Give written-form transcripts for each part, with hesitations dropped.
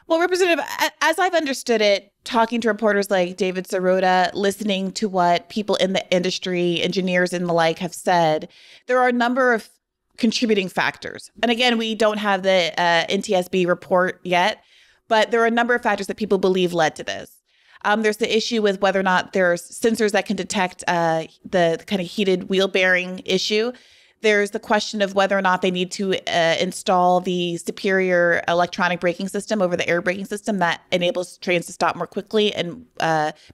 Well, Representative, as I've understood it, talking to reporters like David Sirota, listening to what people in the industry, engineers and the like have said, there are a number of contributing factors. And again, we don't have the NTSB report yet, but there are a number of factors that people believe led to this. There's the issue with whether or not there's sensors that can detect the kind of heated wheel bearing issue. There's the question of whether or not they need to install the superior electronic braking system over the air braking system that enables trains to stop more quickly and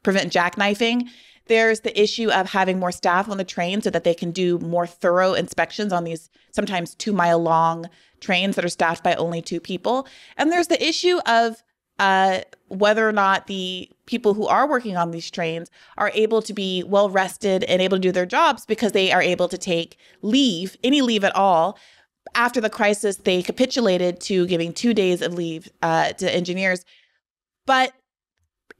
prevent jackknifing. There's the issue of having more staff on the train so that they can do more thorough inspections on these sometimes 2-mile long trains that are staffed by only 2 people. And there's the issue of whether or not the people who are working on these trains are able to be well rested and able to do their jobs because they are able to take leave, any leave at all. After the crisis, they capitulated to giving 2 days of leave to engineers. But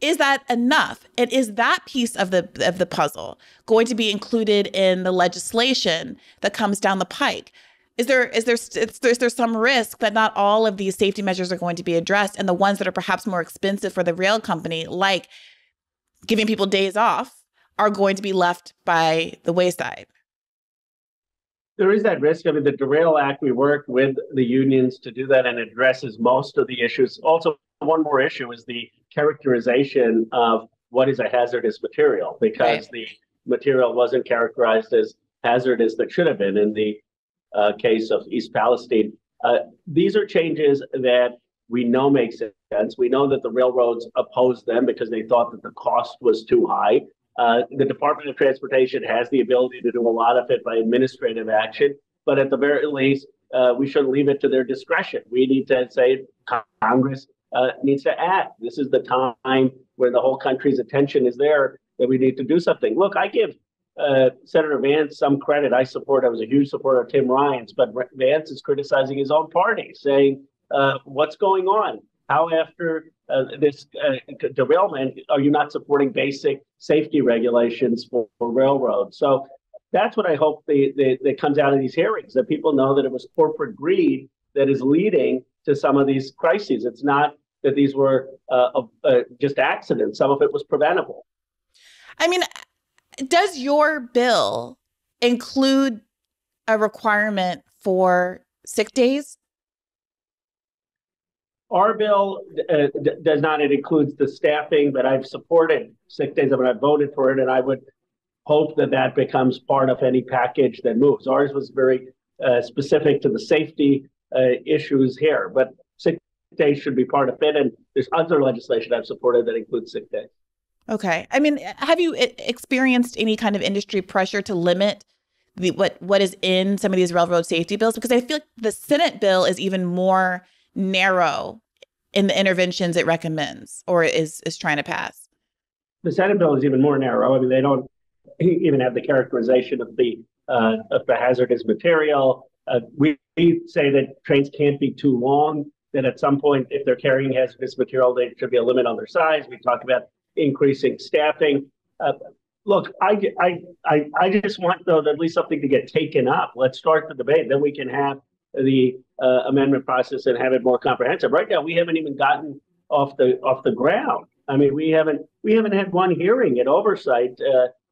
is that enough? And is that piece of the puzzle going to be included in the legislation that comes down the pike? Is there some risk that not all of these safety measures are going to be addressed, and the ones that are perhaps more expensive for the rail company, like giving people days off, are going to be left by the wayside? There is that risk. I mean, the Derail Act, we worked with the unions to do that and addresses most of the issues. Also, one more issue is the characterization of what is a hazardous material, because the material wasn't characterized as hazardous that should have been in the case of East Palestine. These are changes that we know make sense. We know that the railroads opposed them because they thought that the cost was too high. The Department of Transportation has the ability to do a lot of it by administrative action, but at the very least, we shouldn't leave it to their discretion. We need to say Congress needs to act. This is the time where the whole country's attention is there, that we need to do something. Look, I give Senator Vance some credit. I was a huge supporter of Tim Ryan's, but Vance is criticizing his own party, saying, what's going on? How after this derailment are you not supporting basic safety regulations for railroads? So that's what I hope that comes out of these hearings, that people know that it was corporate greed that is leading to some of these crises. It's not that these were just accidents. Some of it was preventable. I mean, does your bill include a requirement for sick days? Our bill does not. It includes the staffing, but I've supported sick days. I mean, I voted for it, and I would hope that that becomes part of any package that moves. Ours was very specific to the safety issues here, but sick days should be part of it. And there's other legislation I've supported that includes sick days. Okay. I mean, have you experienced any kind of industry pressure to limit what is in some of these railroad safety bills? Because I feel like the Senate bill is even more narrow in the interventions it recommends or is trying to pass. The Senate bill is even more narrow. I mean, they don't even have the characterization of the hazardous material. We say that trains can't be too long, that at some point, if they're carrying hazardous material, there should be a limit on their size. We talk about increasing staffing. Look, I just want, though, at least something to get taken up. Let's start the debate. Then we can have the amendment process and have it more comprehensive. Right now, we haven't even gotten off the ground. I mean, we haven't had one hearing at oversight.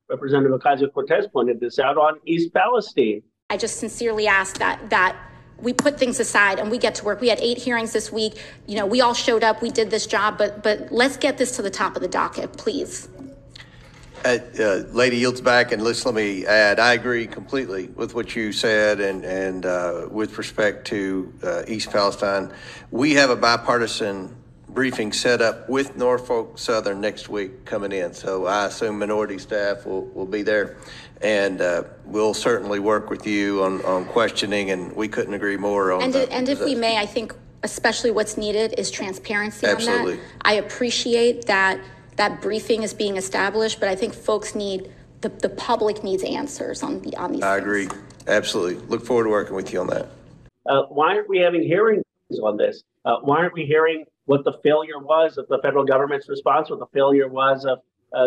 Representative Ocasio-Cortez pointed this out on East Palestine. I just sincerely ask that we put things aside and we get to work. We had 8 hearings this week. You know, we all showed up. We did this job, but let's get this to the top of the docket, please. Lady yields back, and let me add, I agree completely with what you said, and with respect to East Palestine. We have a bipartisan briefing set up with Norfolk Southern next week coming in, so I assume minority staff will be there, and we'll certainly work with you on questioning, and we couldn't agree more on that. And if we may, I think especially what's needed is transparency. Absolutely. On that. I appreciate that briefing is being established, but I think folks need, the public needs answers on these things. I agree. Absolutely. Look forward to working with you on that. Why aren't we having hearings on this? Why aren't we hearing what the failure was of the federal government's response, what the failure was of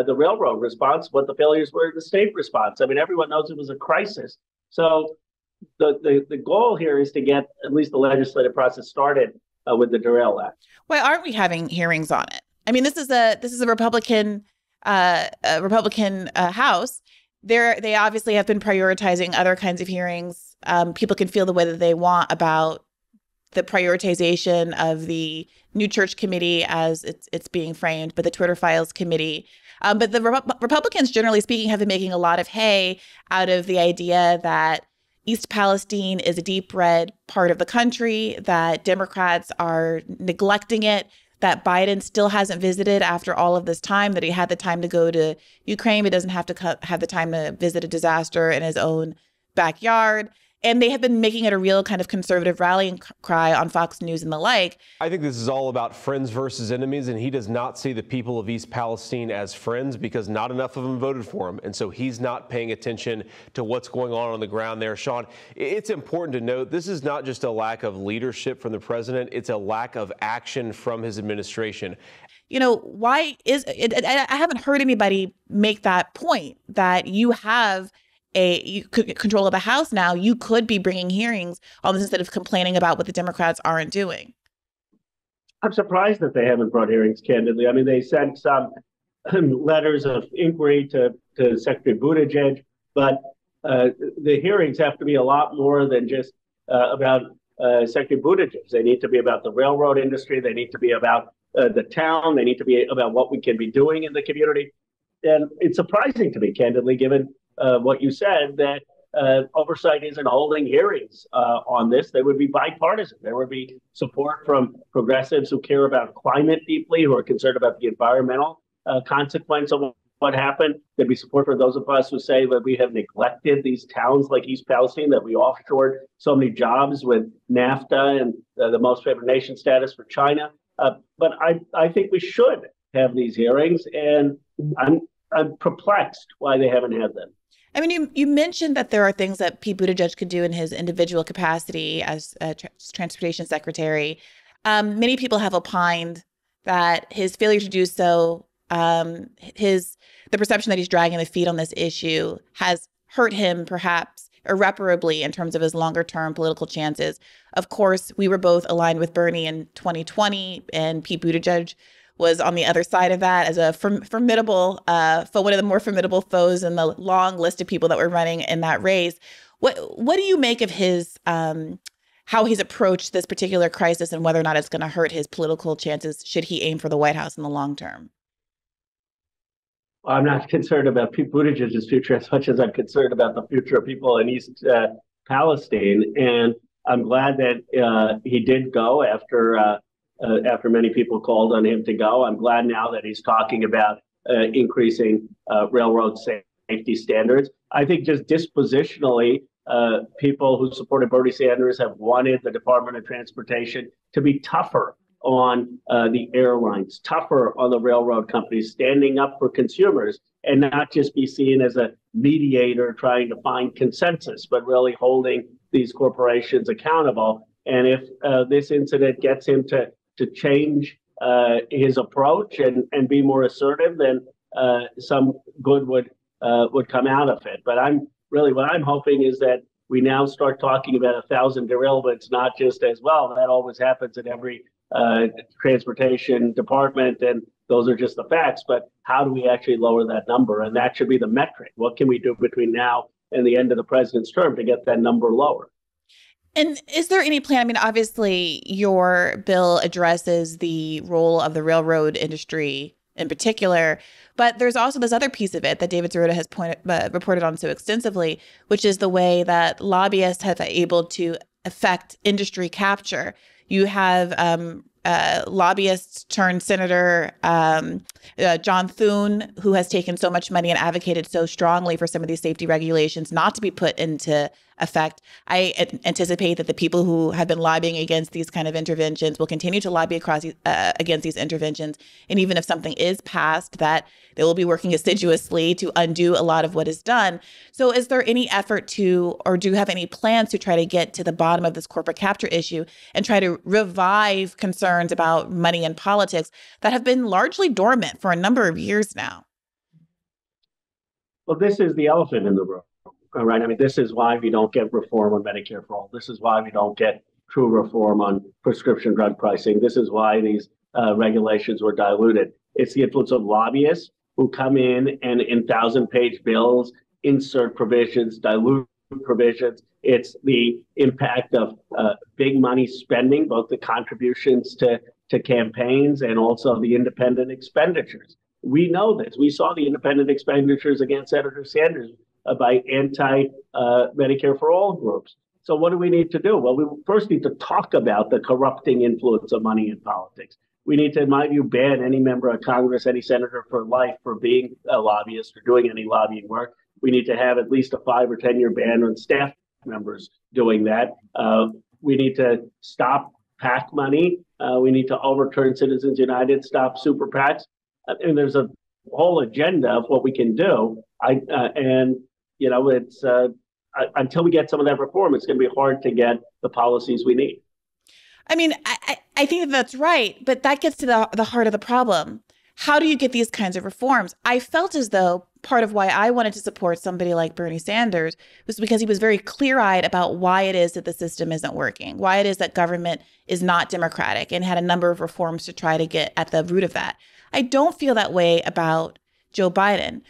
the railroad response, what the failures were of the state response? I mean, everyone knows it was a crisis. So the goal here is to get at least the legislative process started with the Derail Act. Why aren't we having hearings on it? I mean, this is a Republican House. They obviously have been prioritizing other kinds of hearings. People can feel the way that they want about the prioritization of the New Church Committee as it's being framed, but the Twitter Files Committee. But the Republicans, generally speaking, have been making a lot of hay out of the idea that East Palestine is a deep red part of the country, that Democrats are neglecting it, that Biden still hasn't visited after all of this time, that he had the time to go to Ukraine, but doesn't have to have the time to visit a disaster in his own backyard. And they have been making it a real kind of conservative rallying cry on Fox News and the like. I think this is all about friends versus enemies, and he does not see the people of East Palestine as friends because not enough of them voted for him. And so he's not paying attention to what's going on the ground there. Sean, it's important to note this is not just a lack of leadership from the president. It's a lack of action from his administration. You know, why is it? I haven't heard anybody make that point that you have you could control of the House now. You could be bringing hearings on this instead of complaining about what the Democrats aren't doing. I'm surprised that they haven't brought hearings, candidly. I mean, they sent some letters of inquiry to Secretary Buttigieg, but the hearings have to be a lot more than just about Secretary Buttigieg. They need to be about the railroad industry. They need to be about the town. They need to be about what we can be doing in the community. And it's surprising to me, candidly, given what you said, that oversight isn't holding hearings on this. They would be bipartisan. There would be support from progressives who care about climate deeply, who are concerned about the environmental consequence of what happened. There'd be support for those of us who say that we have neglected these towns like East Palestine, that we offshored so many jobs with NAFTA and the most favored nation status for China. But I think we should have these hearings, and I'm perplexed why they haven't had them. I mean, you mentioned that there are things that Pete Buttigieg could do in his individual capacity as transportation secretary. Many people have opined that his failure to do so, the perception that he's dragging the feet on this issue has hurt him perhaps irreparably in terms of his longer term political chances. Of course, we were both aligned with Bernie in 2020, and Pete Buttigieg was on the other side of that as a formidable, one of the more formidable foes in the long list of people that were running in that race. What do you make of his how he's approached this particular crisis and whether or not it's going to hurt his political chances should he aim for the White House in the long term? I'm not concerned about Pete Buttigieg's future as much as I'm concerned about the future of people in East Palestine. And I'm glad that he did go after many people called on him to go. I'm glad now that he's talking about increasing railroad safety standards. I think just dispositionally, people who supported Bernie Sanders have wanted the Department of Transportation to be tougher on the airlines, tougher on the railroad companies, standing up for consumers and not just be seen as a mediator trying to find consensus, but really holding these corporations accountable. And if this incident gets him to change his approach and be more assertive, then some good would come out of it. But what I'm hoping is that we now start talking about 1,000 derailments, not just as well. That always happens in every transportation department, and those are just the facts. But how do we actually lower that number? And that should be the metric. What can we do between now and the end of the president's term to get that number lower? And is there any plan? I mean, obviously, your bill addresses the role of the railroad industry in particular, but there's also this other piece of it that David Sirota has reported on so extensively, which is the way that lobbyists have been able to affect industry capture. You have lobbyists turned Senator John Thune, who has taken so much money and advocated so strongly for some of these safety regulations not to be put into effect. I anticipate that the people who have been lobbying against these kind of interventions will continue to lobby against these interventions. And even if something is passed, that they will be working assiduously to undo a lot of what is done. So is there any effort to, or do you have any plans to try to get to the bottom of this corporate capture issue and try to revive concerns about money in politics that have been largely dormant for a number of years now? Well, this is the elephant in the room. Right. I mean, this is why we don't get reform on Medicare for all. This is why we don't get true reform on prescription drug pricing. This is why these regulations were diluted. It's the influence of lobbyists who come in and in 1,000-page bills insert provisions, dilute provisions. It's the impact of big money spending, both the contributions to campaigns and also the independent expenditures. We know this. We saw the independent expenditures against Senator Sanders by anti-Medicare for All groups. So what do we need to do? Well, we first need to talk about the corrupting influence of money in politics. We need to, in my view, ban any member of Congress, any senator for life for being a lobbyist or doing any lobbying work. We need to have at least a 5 or 10 year ban on staff members doing that. We need to stop PAC money. We need to overturn Citizens United, stop super PACs. And there's a whole agenda of what we can do. It's until we get some of that reform, it's going to be hard to get the policies we need. I mean, I think that's right, but that gets to the heart of the problem. How do you get these kinds of reforms? I felt as though part of why I wanted to support somebody like Bernie Sanders was because he was very clear-eyed about why it is that the system isn't working, why it is that government is not democratic, and had a number of reforms to try to get at the root of that. I don't feel that way about Joe Biden,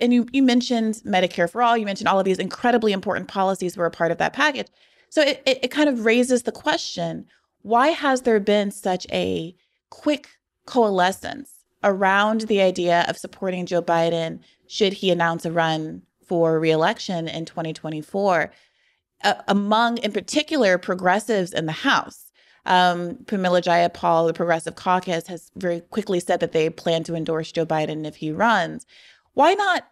and you mentioned Medicare for All, you mentioned all of these incredibly important policies were a part of that package. So it kind of raises the question, why has there been such a quick coalescence around the idea of supporting Joe Biden should he announce a run for re-election in 2024 among, in particular, progressives in the House? Pramila Jayapal, the Progressive Caucus, has very quickly said that they plan to endorse Joe Biden if he runs. Why not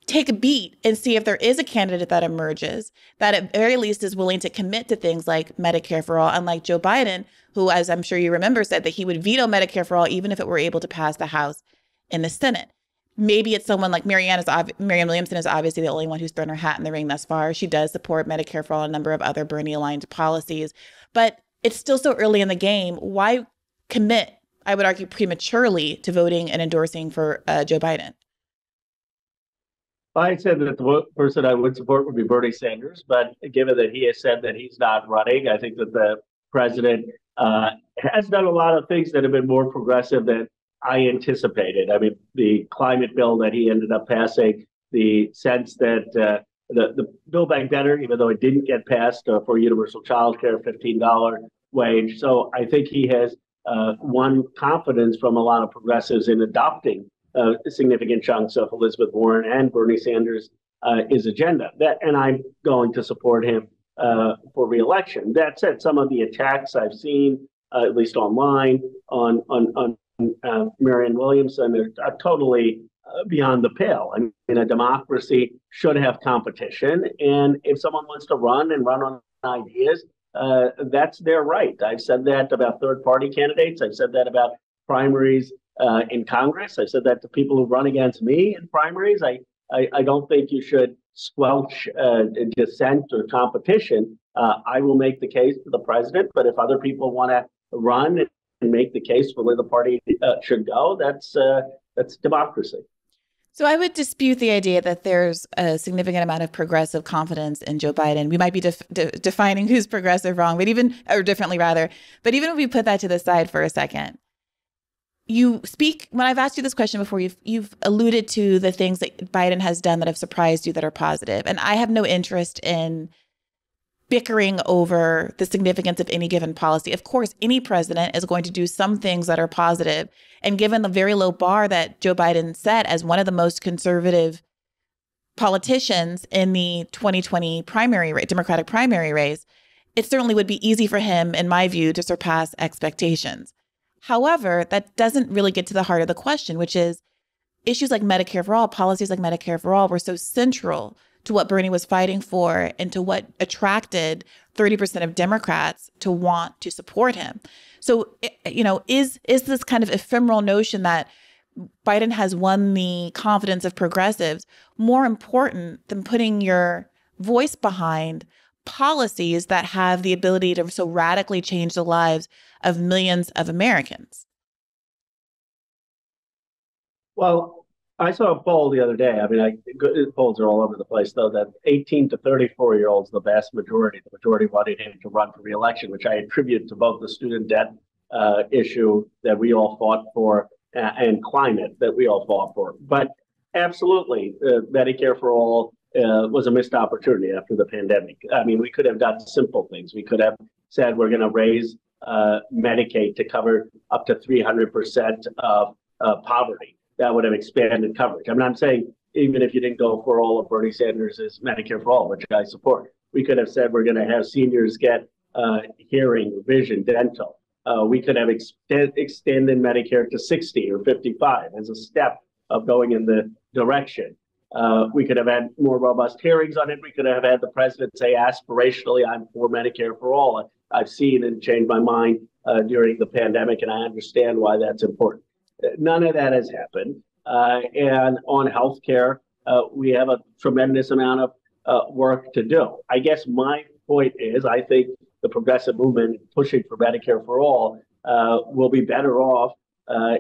take a beat and see if there is a candidate that emerges that at very least is willing to commit to things like Medicare for All, unlike Joe Biden, who, as I'm sure you remember, said that he would veto Medicare for All even if it were able to pass the House and the Senate. Maybe it's someone like Marianne Williamson is obviously the only one who's thrown her hat in the ring thus far. She does support Medicare for All, a number of other Bernie-aligned policies, but it's still so early in the game. Why commit, I would argue, prematurely to voting and endorsing for Joe Biden? I said that the person I would support would be Bernie Sanders, but given that he has said that he's not running, I think that the president has done a lot of things that have been more progressive than I anticipated. I mean, the climate bill that he ended up passing, the sense that the Build Back Better, even though it didn't get passed for universal child care, $15 wage. So I think he has won confidence from a lot of progressives in adopting significant chunks of Elizabeth Warren and Bernie Sanders' his agenda. And I'm going to support him for re-election. That said, some of the attacks I've seen, at least online, on Marianne Williamson are totally beyond the pale. I mean, a democracy should have competition, and if someone wants to run on ideas, that's their right. I've said that about third-party candidates. I've said that about primaries in Congress. I said that to people who run against me in primaries. I don't think you should squelch dissent or competition. I will make the case to the president, but if other people want to run and make the case for where the party should go, that's democracy. So I would dispute the idea that there's a significant amount of progressive confidence in Joe Biden. We might be defining who's progressive wrong, or differently rather. But even if we put that to the side for a second, when I've asked you this question before, you've alluded to the things that Biden has done that have surprised you that are positive. And I have no interest in bickering over the significance of any given policy. Of course, any president is going to do some things that are positive. And given the very low bar that Joe Biden set as one of the most conservative politicians in the 2020 Democratic primary race, it certainly would be easy for him, in my view, to surpass expectations. However, that doesn't really get to the heart of the question, which is issues like Medicare for All, policies like Medicare for All were so central to what Bernie was fighting for and to what attracted 30% of Democrats to want to support him. So, is this kind of ephemeral notion that Biden has won the confidence of progressives more important than putting your voice behind policies that have the ability to so radically change the lives of millions of Americans? Well, I saw a poll the other day. I mean, polls are all over the place, though, that 18 to 34-year-olds, the majority wanted him to run for re-election, which I attribute to both the student debt issue that we all fought for and climate that we all fought for. But absolutely, Medicare for all was a missed opportunity after the pandemic. I mean, we could have done simple things. We could have said we're going to raise Medicaid to cover up to 300% of poverty. That would have expanded coverage. I mean, I'm saying even if you didn't go for all of Bernie Sanders' Medicare for all, which I support, we could have said we're going to have seniors get hearing, vision, dental. We could have extended Medicare to 60 or 55 as a step of going in the direction. We could have had more robust hearings on it. We could have had the president say aspirationally, I'm for Medicare for all. I've seen and changed my mind during the pandemic, and I understand why that's important. None of that has happened. And on healthcare, we have a tremendous amount of work to do. I guess my point is, I think the progressive movement pushing for Medicare for all will be better off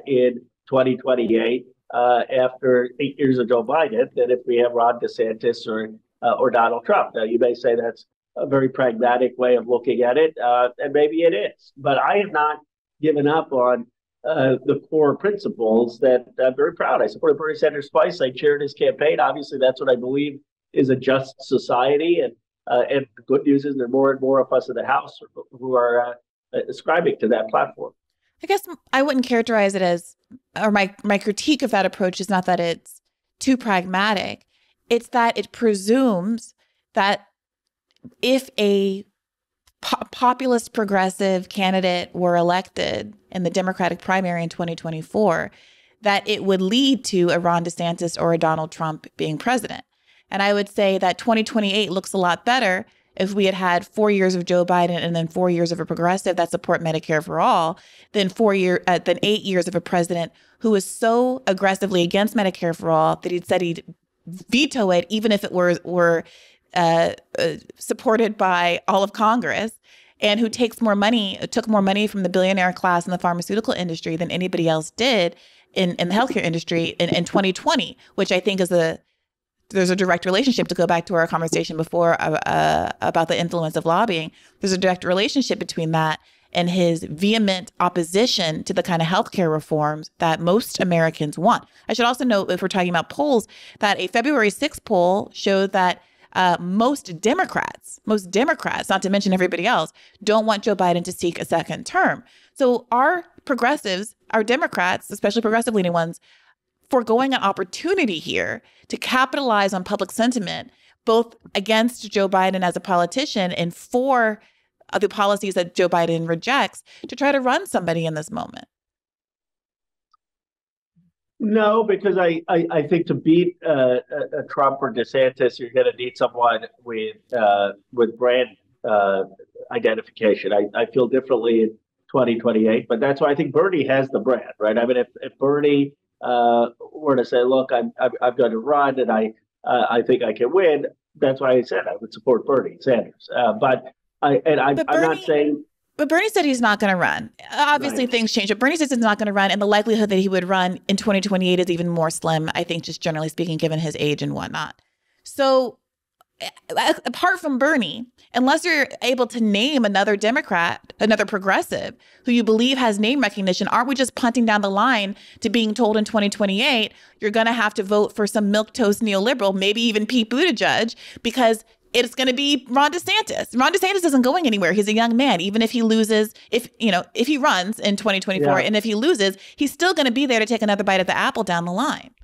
in 2028 after 8 years of Joe Biden than if we have Ron DeSantis or Donald Trump. Now, you may say that's a very pragmatic way of looking at it, and maybe it is. But I have not given up on the core principles that I'm very proud. I supported Bernie Sanders twice. I chaired his campaign. Obviously, that's what I believe is a just society. And the good news is there are more and more of us in the House who are ascribing to that platform. I guess I wouldn't characterize it as, or my critique of that approach is not that it's too pragmatic. It's that it presumes that if a populist progressive candidate were elected in the Democratic primary in 2024, that it would lead to a Ron DeSantis or a Donald Trump being president. And I would say that 2028 looks a lot better if we had had 4 years of Joe Biden and then 4 years of a progressive that support Medicare for all, than 8 years of a president who was so aggressively against Medicare for all that he'd said he'd veto it, even if it were supported by all of Congress, and who took more money from the billionaire class in the pharmaceutical industry than anybody else did in the healthcare industry in 2020, which I think there's a direct relationship, to go back to our conversation before about the influence of lobbying. There's a direct relationship between that and his vehement opposition to the kind of healthcare reforms that most Americans want. I should also note, if we're talking about polls, that a February 6th poll showed that most Democrats, not to mention everybody else, don't want Joe Biden to seek a second term. So our progressives, our Democrats, especially progressive leaning ones, foregoing an opportunity here to capitalize on public sentiment, both against Joe Biden as a politician and for the policies that Joe Biden rejects, to try to run somebody in this moment. No, because I think to beat Trump or DeSantis, you're going to need someone with brand identification. I feel differently in 2028, but that's why I think Bernie has the brand, right? I mean, if Bernie were to say, "Look, I'm going to run, and I think I can win," that's why I said I would support Bernie Sanders. I'm not saying. But Bernie said he's not going to run. Obviously, things change. But Bernie says he's not going to run, and the likelihood that he would run in 2028 is even more slim, I think, just generally speaking, given his age and whatnot. So apart from Bernie, unless you're able to name another Democrat, another progressive who you believe has name recognition, aren't we just punting down the line to being told in 2028 you're going to have to vote for some milquetoast neoliberal, maybe even Pete Buttigieg, because it's going to be Ron DeSantis. Ron DeSantis isn't going anywhere. He's a young man. Even if he loses, if he runs in 2024, and if he loses, he's still going to be there to take another bite at the apple down the line.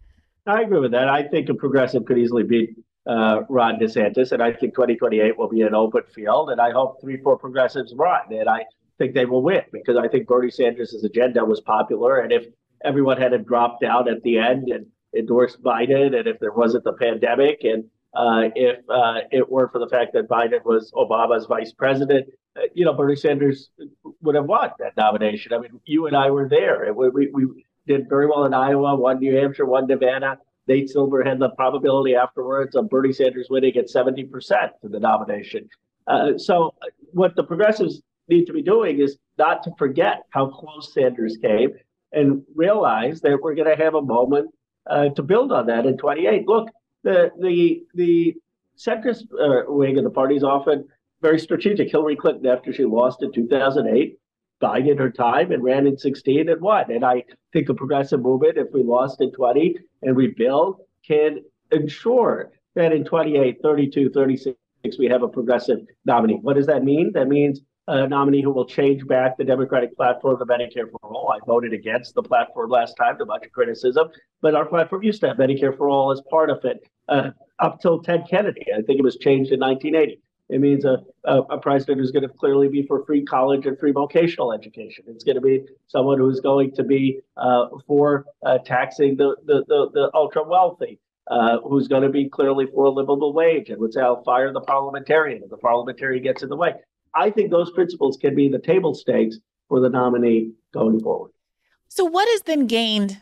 I agree with that. I think a progressive could easily beat Ron DeSantis, and I think 2028 will be an open field, and I hope 3-4 progressives run, and I think they will win, because I think Bernie Sanders' agenda was popular, and if everyone had dropped out at the end and endorsed Biden, and if there wasn't the pandemic, and if it weren't for the fact that Biden was Obama's vice president, Bernie Sanders would have won that nomination. I mean, you and I were there. We did very well in Iowa, won New Hampshire, won Nevada. Nate Silver had the probability afterwards of Bernie Sanders winning at 70% for the nomination. So what the progressives need to be doing is not to forget how close Sanders came and realize that we're going to have a moment to build on that in 28. Look, the centrist wing of the party is often very strategic. Hillary Clinton, after she lost in 2008, bided her time and ran in 16 and won. And I think the progressive movement, if we lost in 20 and rebuild, can ensure that in 28, 32, 36, we have a progressive nominee. What does that mean? That means a nominee who will change back the Democratic platform of Medicare for All. I voted against the platform last time, to much criticism, but our platform used to have Medicare for All as part of it up till Ted Kennedy. I think it was changed in 1980. It means a president who's going to clearly be for free college and free vocational education. It's going to be someone who's going to be for taxing the ultra wealthy. Who's going to be clearly for a livable wage and would say, I'll fire the parliamentarian if the parliamentarian gets in the way. I think those principles can be the table stakes for the nominee going forward. So what is then gained,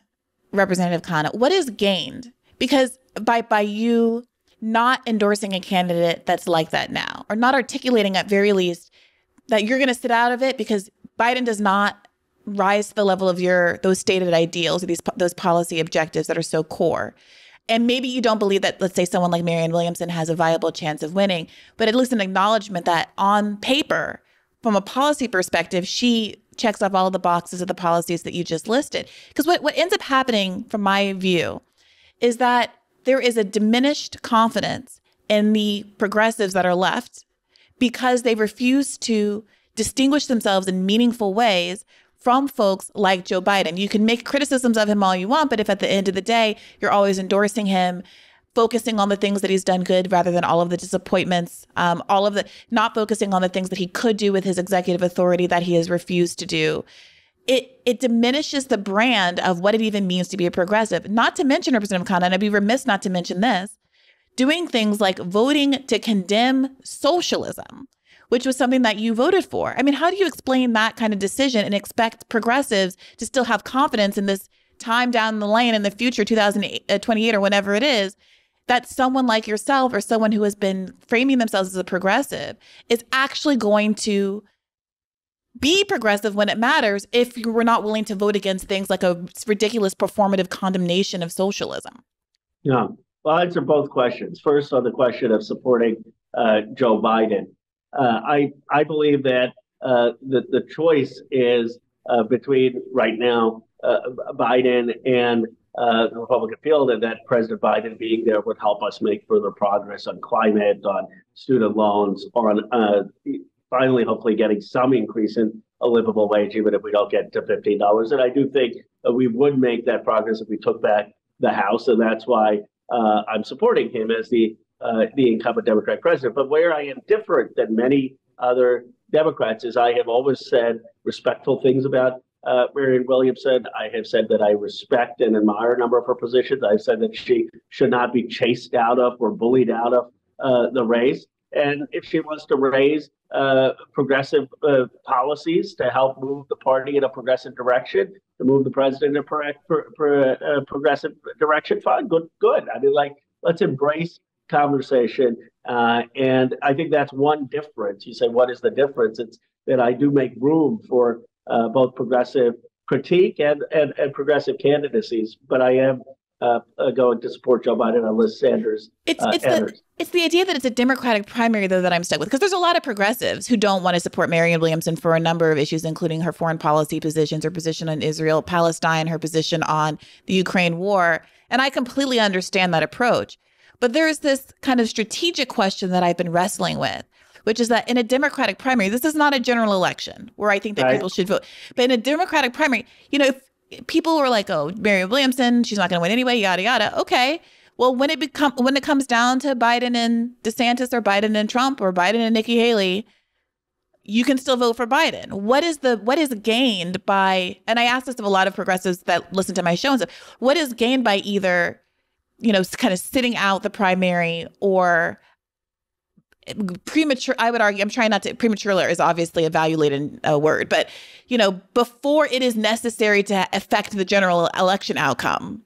Representative Khanna? What is gained? Because by you not endorsing a candidate that's like that now, or not articulating at very least that you're going to sit out of it because Biden does not rise to the level of those stated ideals or those policy objectives that are so core. And maybe you don't believe that, let's say, someone like Marianne Williamson has a viable chance of winning, but at least an acknowledgement that on paper, from a policy perspective, she checks off all of the boxes of the policies that you just listed. Because what ends up happening, from my view, is that there is a diminished confidence in the progressives that are left because they refuse to distinguish themselves in meaningful ways from folks like Joe Biden. You can make criticisms of him all you want, but if at the end of the day, you're always endorsing him, focusing on the things that he's done good rather than all of the disappointments, not focusing on the things that he could do with his executive authority that he has refused to do, it diminishes the brand of what it even means to be a progressive. Not to mention, Representative Khanna, and I'd be remiss not to mention this, doing things like voting to condemn socialism, which was something that you voted for. I mean, how do you explain that kind of decision and expect progressives to still have confidence in this time down the lane in the future, 2028 or whenever it is, that someone like yourself or someone who has been framing themselves as a progressive is actually going to be progressive when it matters if you were not willing to vote against things like a ridiculous performative condemnation of socialism? Yeah, well, I'll answer both questions. First, on the question of supporting Joe Biden. I believe that the choice is between right now Biden and the Republican field, and that President Biden being there would help us make further progress on climate, on student loans, on finally, hopefully, getting some increase in a livable wage, even if we don't get to $15. And I do think we would make that progress if we took back the House, and that's why I'm supporting him as the incumbent Democratic president. But where I am different than many other Democrats is I have always said respectful things about Marianne Williamson. I have said that I respect and admire a number of her positions. I've said that she should not be chased out of or bullied out of the race. And if she wants to raise progressive policies to help move the party in a progressive direction, to move the president in a progressive direction, fine, good. I mean, let's embrace conversation. And I think that's one difference. You say, what is the difference? It's that I do make room for both progressive critique and progressive candidacies, but I am going to support Joe Biden unless Sanders enters. It's the idea that it's a Democratic primary, though, that I'm stuck with, because there's a lot of progressives who don't want to support Marianne Williamson for a number of issues, including her foreign policy positions, her position on Israel, Palestine, her position on the Ukraine war. And I completely understand that approach. But there is this kind of strategic question that I've been wrestling with, which is that in a Democratic primary, this is not a general election where I think that people should vote. But in a Democratic primary, if people were like, oh, Marianne Williamson, she's not going to win anyway, yada, yada. Okay. Well, when it comes down to Biden and DeSantis or Biden and Trump or Biden and Nikki Haley, you can still vote for Biden. What is gained by, and I ask this of a lot of progressives that listen to my show and stuff, what is gained by either, kind of sitting out the primary or premature, I would argue, I'm trying not to, prematurely is obviously a valuated word, but, before it is necessary to affect the general election outcome,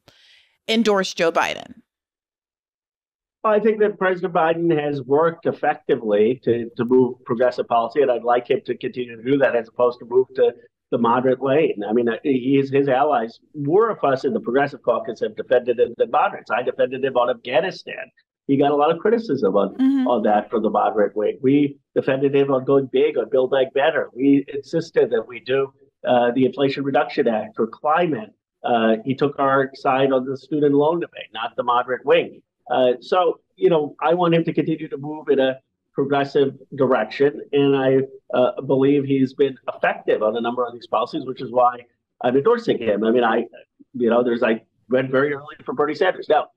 endorse Joe Biden? Well, I think that President Biden has worked effectively to move progressive policy, and I'd like him to continue to do that as opposed to move to the moderate lane. I mean, his allies, more of us in the Progressive Caucus have defended him than moderates. I defended him on Afghanistan. He got a lot of criticism on that from the moderate wing. We defended him on going big, on Build Back Better. We insisted that we do the Inflation Reduction Act for climate. He took our side on the student loan debate, not the moderate wing. So, I want him to continue to move in a progressive direction. And I believe he's been effective on a number of these policies, which is why I'm endorsing him. I mean, I went very early for Bernie Sanders. Now,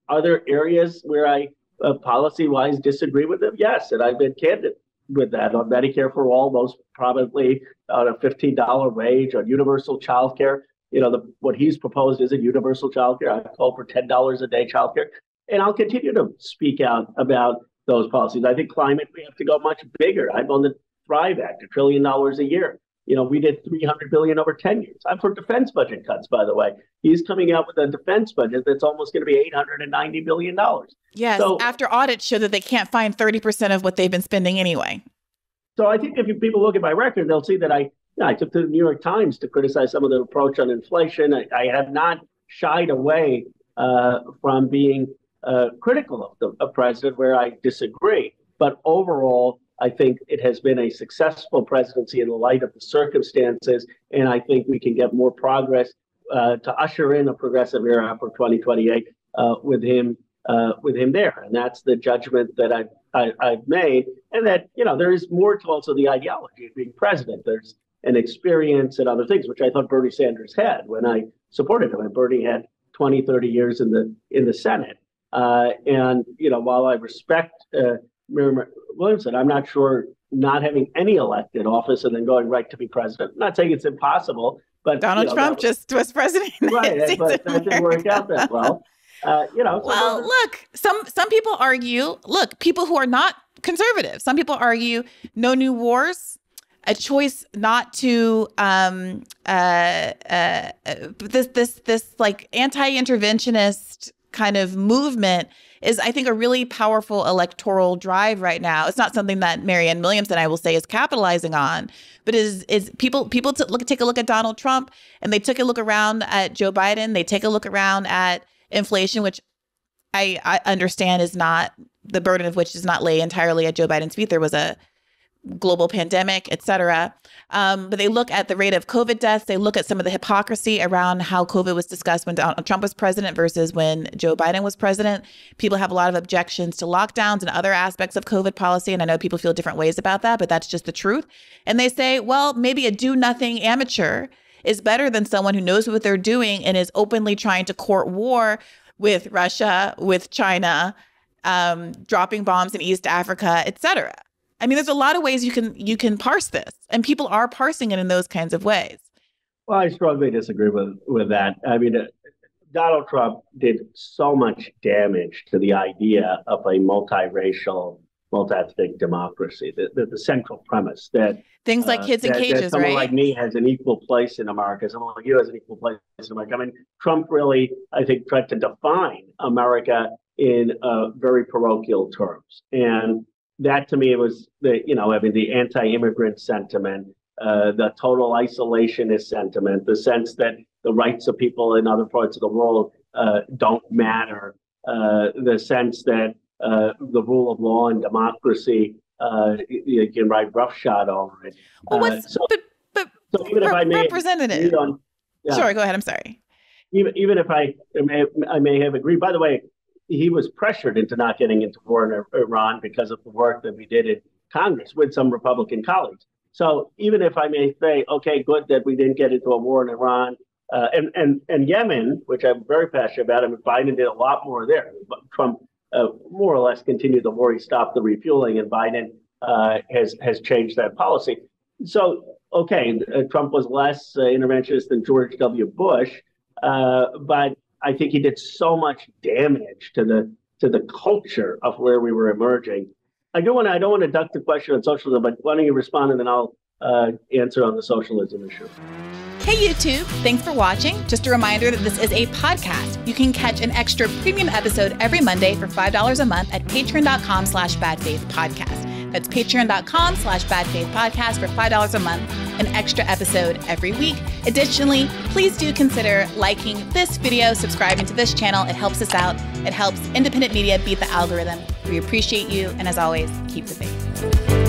are there areas where I policy-wise disagree with him? Yes, and I've been candid with that on Medicare for all, most probably on a $15 wage, on universal child care. What he's proposed isn't universal child care. I call for $10 a day child care. And I'll continue to speak out about those policies. I think climate, we have to go much bigger. I'm on the Thrive Act, $1 trillion a year. We did $300 billion over 10 years. I'm for defense budget cuts, by the way. He's coming out with a defense budget that's almost going to be $890 billion. Yes, so, after audits show that they can't find 30% of what they've been spending anyway. So I think if people look at my record, they'll see that I took to the New York Times to criticize some of the approach on inflation. I have not shied away from being critical of the president where I disagree. But overall, I think it has been a successful presidency in the light of the circumstances, and I think we can get more progress to usher in a progressive era for 2028 with him there. And that's the judgment that I've made. And that, there is more to also the ideology of being president. There's an experience and other things, which I thought Bernie Sanders had when I supported him. And Bernie had 20, 30 years in the Senate. And, while I respect Miriam Williamson, I'm not sure not having any elected office and then going right to be president. I'm not saying it's impossible, but Donald Trump just was president. Right, but that didn't work out that well. Well, look, some people argue, people who are not conservative, some people argue no new wars, a choice not to this like anti-interventionist kind of movement is, I think, a really powerful electoral drive right now. It's not something that Marianne Williamson, I will say, is capitalizing on, but is people take a look at Donald Trump, and they took a look around at Joe Biden. They take a look around at inflation, which I understand is not the burden of which does not lay entirely at Joe Biden's feet. There was a global pandemic, et cetera. But they look at the rate of COVID deaths. They look at some of the hypocrisy around how COVID was discussed when Donald Trump was president versus when Joe Biden was president. People have a lot of objections to lockdowns and other aspects of COVID policy. And I know people feel different ways about that, but that's just the truth. And they say, well, maybe a do-nothing amateur is better than someone who knows what they're doing and is openly trying to court war with Russia, with China, dropping bombs in East Africa, et cetera. I mean, there's a lot of ways you can parse this, and people are parsing it in those kinds of ways. Well, I strongly disagree with that. I mean, Donald Trump did so much damage to the idea of a multiracial, multi-ethnic democracy. The central premise that things like kids in cages, that someone right? like me has an equal place in America. Someone like you has an equal place in America. I mean, Trump really, I think, tried to define America in very parochial terms, and that to me was the anti-immigrant sentiment, the total isolationist sentiment, the sense that the rights of people in other parts of the world don't matter, the sense that the rule of law and democracy, you can write roughshod over it. Well, so even if I may, Representative, sorry, go ahead. I'm sorry. Even if I may have agreed. By the way, he was pressured into not getting into war in Iran because of the work that we did in Congress with some Republican colleagues. So even if I may say, okay, good that we didn't get into a war in Iran and Yemen, which I'm very passionate about, I mean, Biden did a lot more there. But Trump more or less continued the war. He stopped the refueling, and Biden has changed that policy. So, okay, Trump was less interventionist than George W. Bush, but I think he did so much damage to the culture of where we were emerging. I don't want to duck the question on socialism, but why don't you respond and then I'll answer on the socialism issue. Hey YouTube, thanks for watching. Just a reminder that this is a podcast. You can catch an extra premium episode every Monday for $5 a month at patreon.com/badfaithpodcast. That's patreon.com/badfaithpodcast for $5 a month, an extra episode every week. Additionally, please do consider liking this video, subscribing to this channel. It helps us out. It helps independent media beat the algorithm. We appreciate you. And as always, keep the faith.